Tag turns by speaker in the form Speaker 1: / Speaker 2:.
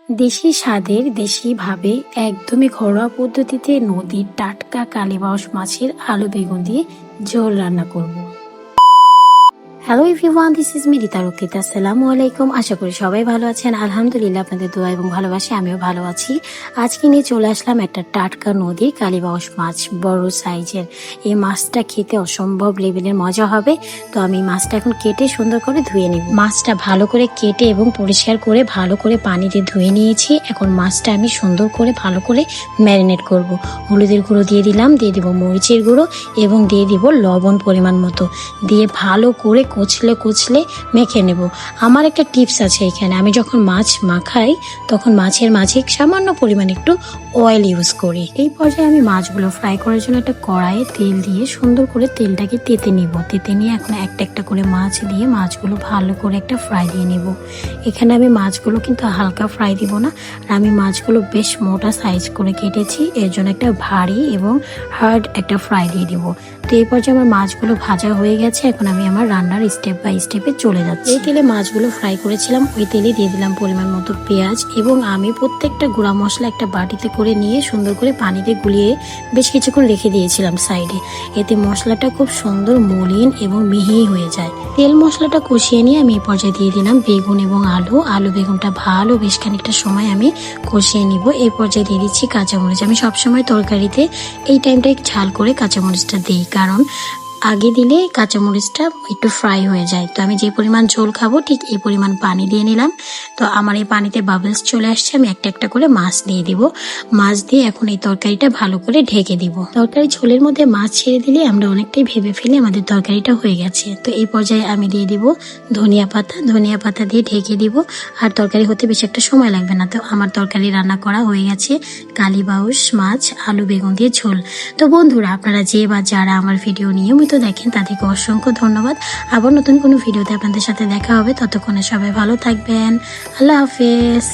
Speaker 1: দেশি স্বাদের দেশিভাবে একদমই ঘরোয়া পদ্ধতিতে নদীর টাটকা কালীবাউস মাছের আলু বেগুন দিয়ে ঝোল রান্না করব। Hello everyone, this is me Rita Rakshita. আসসালামু আলাইকুম। আশা করি সবাই ভালো আছেন। আলহামদুলিল্লাহ, আপনাদের দোয়া এবং ভালোবাসে আমিও ভালো আছি। আজকে নিয়ে চলে আসলাম একটা টাটকা নদীর কালীবাউস মাছ, বড় সাইজের। এই মাছটা খেতে অসম্ভব লেভেলের মজা হবে। তো আমি মাছটা এখন কেটে সুন্দর করে ধুয়ে নিব। মাছটা ভালো করে কেটে এবং পরিষ্কার করে ভালো করে পানি দিয়ে ধুয়ে নিয়েছি। এখন মাছটা আমি সুন্দর করে ভালো করে ম্যারিনেট করব। হলুদের গুঁড়ো দিয়ে দিলাম, দিয়ে দিব মরিচের গুঁড়ো এবং দিয়ে দিব লবণ পরিমাণ মতো, দিয়ে ভালো করে কুচলে মেখে নেব। আমার একটা টিপস আছে এখানে, আমি যখন মাছ মাখাই তখন মাছের মাঝে সামান্য পরিমাণ একটু অয়েল ইউজ করি। এই পর্যায়ে আমি মাছগুলো ফ্রাই করার জন্য একটা কড়াইয়ে তেল দিয়ে সুন্দর করে তেলটাকে তেতে নিব। তেতে নিয়ে এখন একটা একটা করে মাছ দিয়ে মাছগুলো ভালো করে একটা ফ্রাই দিয়ে নিব। এখানে আমি মাছগুলো কিন্তু হালকা ফ্রাই দিব না, আর আমি মাছগুলো বেশ মোটা সাইজ করে কেটেছি, এর জন্য একটা ভারী এবং হার্ড একটা ফ্রাই দিয়ে দিব। তো এই পর্যায়ে আমার মাছগুলো ভাজা হয়ে গেছে। এখন আমি আমার রান্নার স্টেপ বাই স্টেপে চলে যাচ্ছি। এই তেলে মাছগুলো ফ্রাই করেছিলাম, ওই তেলে দিয়ে দিলাম পরিমাণ মতো পেঁয়াজ, এবং আমি প্রত্যেকটা গুঁড়া মশলা একটা বাটিতে করে নিয়ে সুন্দর করে পানিতে গুলিয়ে বেশ কিছুক্ষণ রেখে দিয়েছিলাম সাইডে। এতে মশলাটা খুব সুন্দর মলিন এবং মিহি হয়ে যায়। তেল মশলাটা কষিয়ে নিয়ে আমি এই পর্যায়ে দিয়ে দিলাম বেগুন এবং আলু বেগুনটা ভালো বেশ খানিকটা সময় আমি কষিয়ে নিব। এই পর্যায়ে দিয়ে দিচ্ছি কাঁচামরিচ। আমি সবসময় তরকারিতে এই টাইমটাই ঝাল করে কাঁচামরিচটা দিই, কারণ আগে দিলে কাঁচামরিচটা একটু ফ্রাই হয়ে যায়। তো আমি যে পরিমাণ ঝোল খাবো ঠিক এই পরিমাণ পানি দিয়ে নিলাম। তো আমার এই পানিতে বাবলস চলে আসছে, আমি একটা একটা করে মাছ দিয়ে দিব। মাছ দিয়ে এখন এই তরকারিটা ভালো করে ঢেকে দিব। তরকারি ঝোলের মধ্যে মাছ ছেড়ে দিলে আমরা অনেকটাই ভেবে ফেলি আমাদের তরকারিটা হয়ে গেছে। তো এই পর্যায়ে আমি দিয়ে দিব ধনিয়া পাতা দিয়ে ঢেকে দিব। আর তরকারি হতে বেশি একটা সময় লাগবে না। তো আমার তরকারি রান্না করা হয়ে গেছে, কালীবাউস মাছ আলু বেগুন দিয়ে ঝোল। তো বন্ধুরা, আপনারা যে বা যারা আমার ভিডিও নিয়মিত দেখেন তাদেরকে অসংখ্য ধন্যবাদ। আবার নতুন কোনো ভিডিওতে আপনাদের সাথে দেখা হবে। ততক্ষণে সবাই ভালো থাকবেন। আল্লাহ হাফেজ।